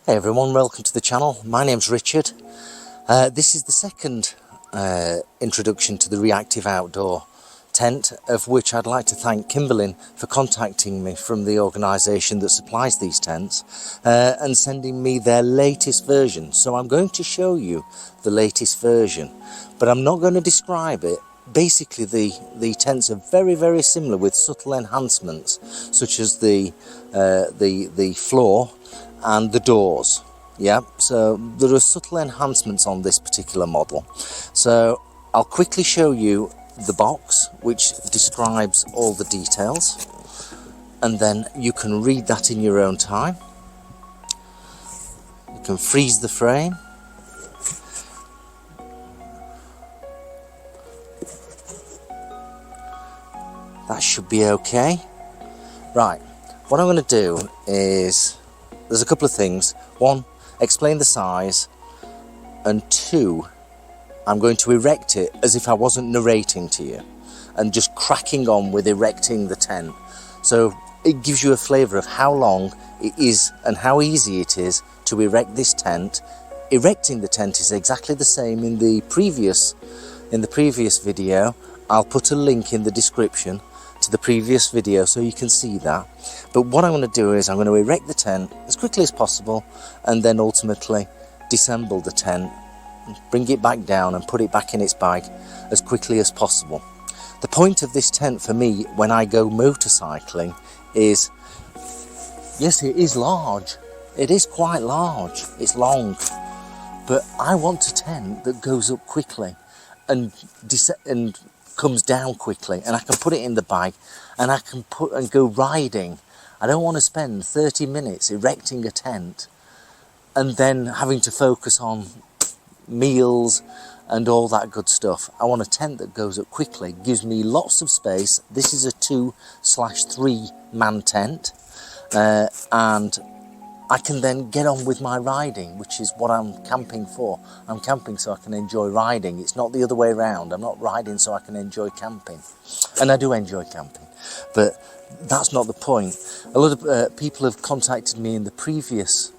Hey everyone, welcome to the channel. My name's Richard. This is the second introduction to the Reactive Outdoor tent, of which I'd like to thank Kimberlin for contacting me from the organisation that supplies these tents and sending me their latest version. So I'm going to show you the latest version, but I'm not going to describe it. Basically the tents are very similar with subtle enhancements such as the floor and the doors. Yeah, so there are subtle enhancements on this particular model. So I'll quickly show you the box, which describes all the details, and then you can read that in your own time. You can freeze the frame. That should be okay. Right, what I'm going to do is, there's a couple of things. One, explain the size, and two, I'm going to erect it as if I wasn't narrating to you and just cracking on with erecting the tent. So it gives you a flavour of how long it is and how easy it is to erect this tent. Erecting the tent is exactly the same in the previous video. I'll put a link in the description to the previous video so you can see that. But what I'm going to do is I'm going to erect the tent as quickly as possible and then ultimately disassemble the tent, bring it back down and put it back in its bag as quickly as possible. The point of this tent for me when I go motorcycling is, yes, it is large, it is quite large, it's long, but I want a tent that goes up quickly and comes down quickly, and I can put it in the bag and I can go riding. I don't want to spend 30 minutes erecting a tent and then having to focus on meals and all that good stuff. I want a tent that goes up quickly, gives me lots of space. This is a 2/3 man tent, and I can then get on with my riding, which is what I'm camping for. I'm camping so I can enjoy riding. It's not the other way around. I'm not riding so I can enjoy camping. And I do enjoy camping, but that's not the point. A lot of people have contacted me in the previous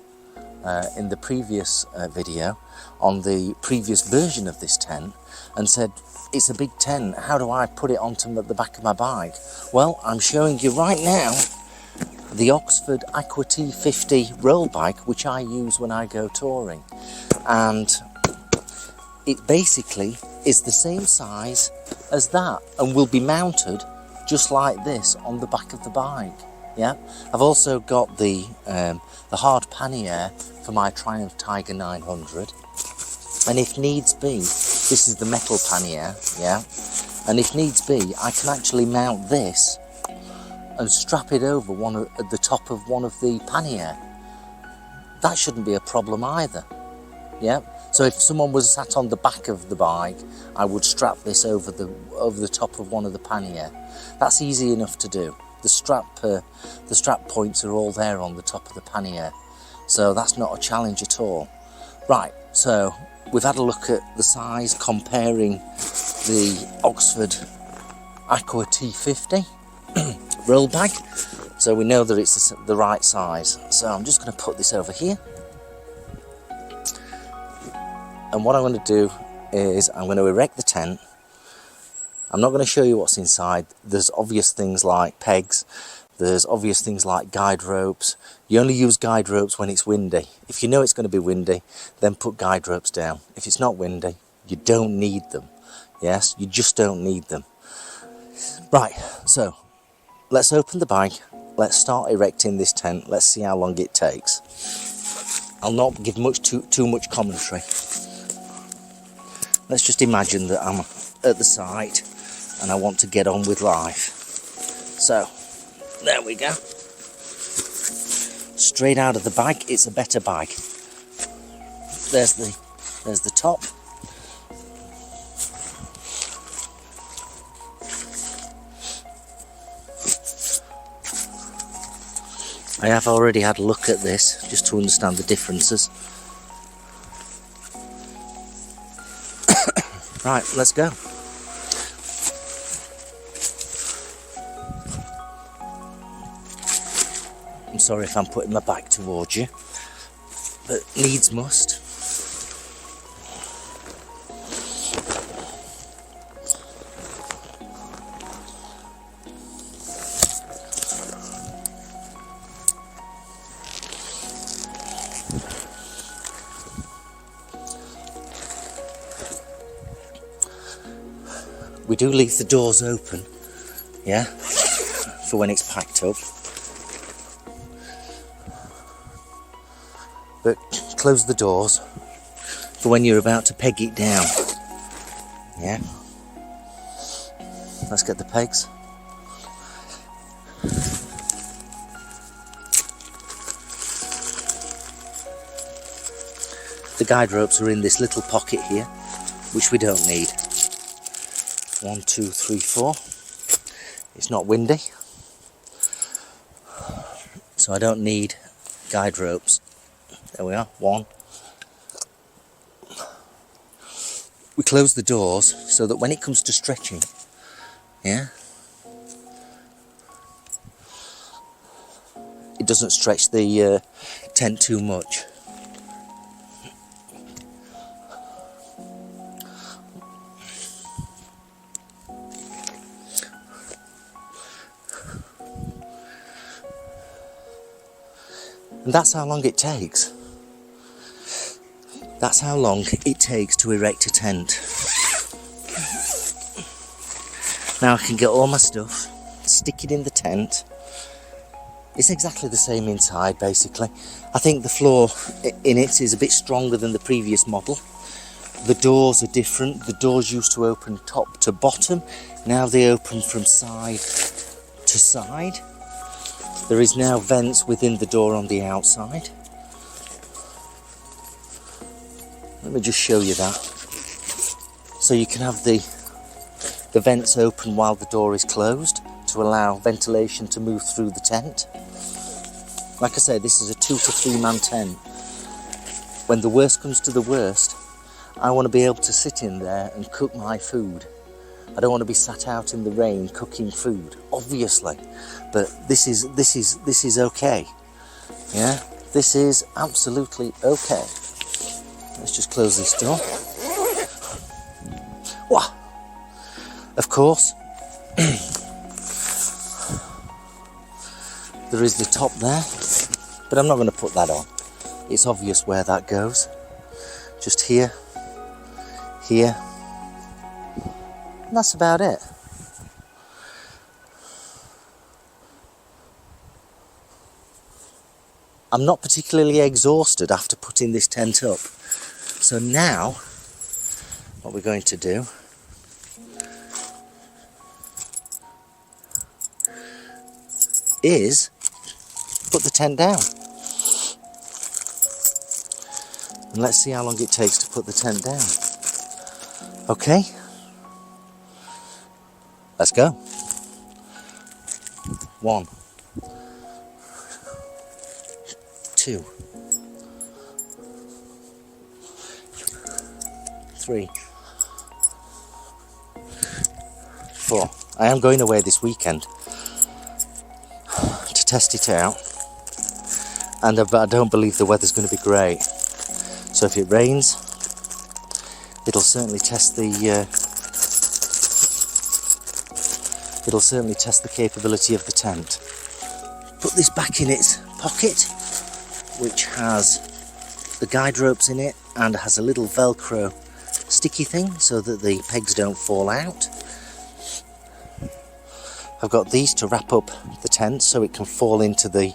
video on the previous version of this tent and said, it's a big tent, how do I put it onto the back of my bike? Well, I'm showing you right now the Oxford Aqua T50 roll bike, which I use when I go touring, and it basically is the same size as that and will be mounted just like this on the back of the bike. Yeah, I've also got the hard pannier for my Triumph Tiger 900, and if needs be, this is the metal pannier, yeah, and if needs be, I can actually mount this and strap it over at the top of one of the pannier. That shouldn't be a problem either. Yeah. So if someone was sat on the back of the bike, I would strap this over the top of one of the pannier. That's easy enough to do. The strap points are all there on the top of the pannier, so that's not a challenge at all. Right. So we've had a look at the size, comparing the Oxford Aqua T50 roll bag, so we know that it's the right size. So I'm just going to put this over here, and what I'm going to do is I'm going to erect the tent. I'm not going to show you what's inside. There's obvious things like pegs, there's obvious things like guide ropes. You only use guide ropes when it's windy. If you know it's going to be windy, then put guide ropes down. If it's not windy, you don't need them. Yes, you just don't need them. Right, so let's open the bag, let's start erecting this tent, let's see how long it takes. I'll not give too much commentary. Let's just imagine that I'm at the site and I want to get on with life. So, there we go. Straight out of the bag, it's a better bag. There's the top. I have already had a look at this just to understand the differences. Right, let's go. I'm sorry if I'm putting my back towards you. but needs must. We do leave the doors open, yeah, for when it's packed up. But close the doors for when you're about to peg it down, yeah. Let's get the pegs. The guide ropes are in this little pocket here, which we don't need. 1, 2, 3, 4. It's not windy, so I don't need guide ropes. There we are, 1. We close the doors so that when it comes to stretching, yeah, it doesn't stretch the tent too much. And that's how long it takes. That's how long it takes to erect a tent. Now I can get all my stuff, stick it in the tent. It's exactly the same inside, basically. I think the floor in it is a bit stronger than the previous model. The doors are different. The doors used to open top to bottom. Now they open from side to side. There is now vents within the door on the outside. Let me just show you that. So you can have the vents open while the door is closed to allow ventilation to move through the tent. Like I say, this is a 2 to 3 man tent. When the worst comes to the worst, I want to be able to sit in there and cook my food. I don't want to be sat out in the rain cooking food, obviously, but this is okay. Yeah, this is absolutely okay. Let's just close this door. Wah! Of course, there is the top there, but I'm not going to put that on. It's obvious where that goes. Just here, here. And that's about it. I'm not particularly exhausted after putting this tent up. So now, what we're going to do is put the tent down. And let's see how long it takes to put the tent down. Okay? Let's go. 1, 2, 3, 4. I am going away this weekend to test it out, and I don't believe the weather's going to be great. So if it rains, it'll certainly test the capability of the tent. Put this back in its pocket, which has the guide ropes in it and has a little Velcro sticky thing so that the pegs don't fall out. I've got these to wrap up the tent so it can fall into the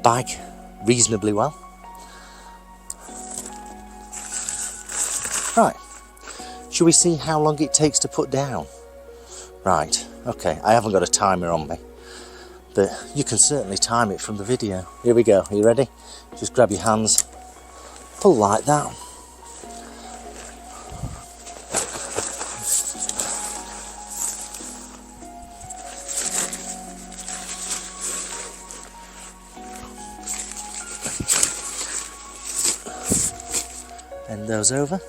bag reasonably well. Right, shall we see how long it takes to put down? Right, okay, I haven't got a timer on me, but you can certainly time it from the video. Here we go, are you ready? Just grab your hands, pull like that. Bend those over.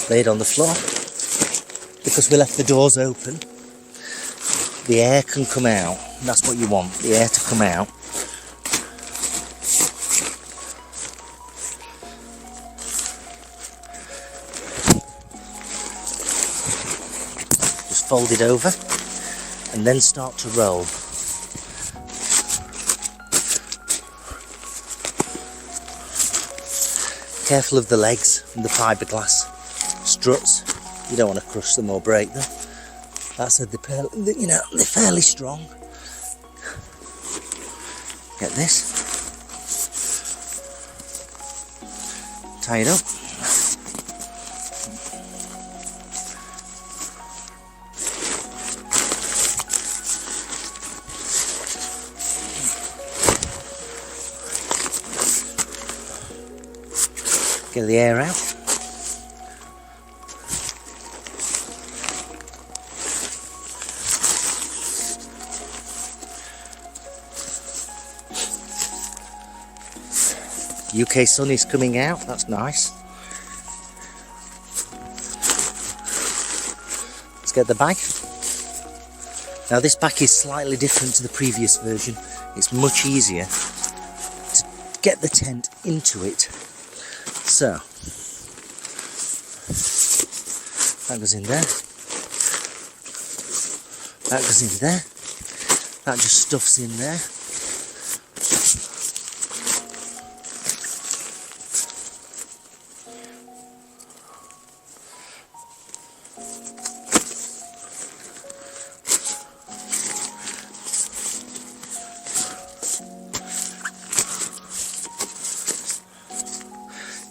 Lay it on the floor. Because we left the doors open, the air can come out. That's what you want, the air to come out. Just fold it over and then start to roll. Careful of the legs and the fiberglass struts. You don't want to crush them or break them. That said, they're fairly strong. Get this. Tie it up. Get the air out. UK sun is coming out, that's nice. Let's get the bag. Now this bag is slightly different to the previous version. It's much easier to get the tent into it. So, that goes in there. That goes in there. That just stuffs in there.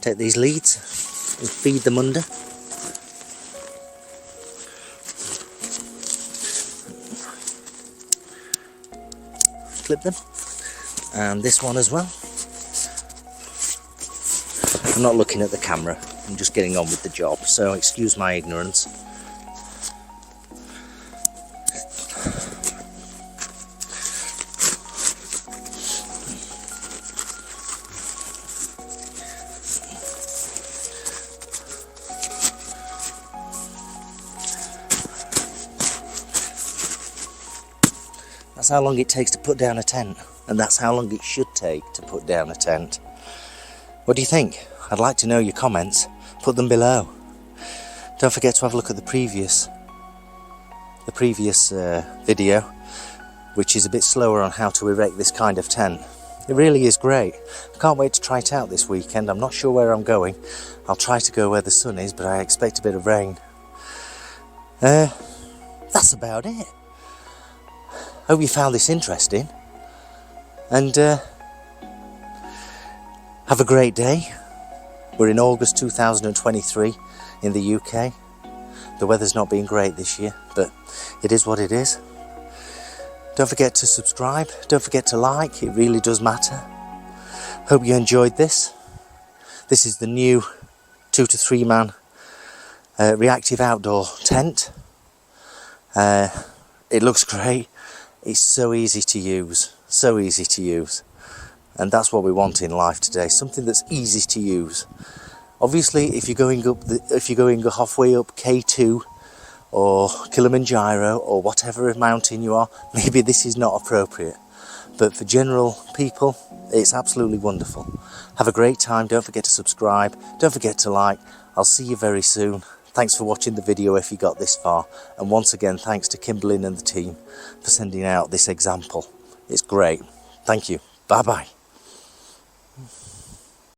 Take these leads and feed them under. Clip them. And this one as well. I'm not looking at the camera, I'm just getting on with the job, so excuse my ignorance. That's how long it takes to put down a tent, and that's how long it should take to put down a tent. What do you think? I'd like to know your comments. Put them below. Don't forget to have a look at the previous video, which is a bit slower on how to erect this kind of tent. It really is great. I can't wait to try it out this weekend. I'm not sure where I'm going. I'll try to go where the sun is, but I expect a bit of rain. That's about it. Hope you found this interesting, and have a great day. We're in August 2023 in the UK. The weather's not been great this year, but it is what it is. Don't forget to subscribe, don't forget to like, it really does matter. Hope you enjoyed this. This is the new 2 to 3 man Reactive Outdoor tent. It looks great. It's so easy to use, and that's what we want in life today. Something that's easy to use. Obviously, if you're going halfway up K2 or Kilimanjaro or whatever mountain you are, maybe this is not appropriate. But for general people, it's absolutely wonderful. Have a great time. Don't forget to subscribe. Don't forget to like. I'll see you very soon. Thanks for watching the video if you got this far, and once again thanks to Kimberlyn and the team for sending out this example. It's great. Thank you. Bye bye.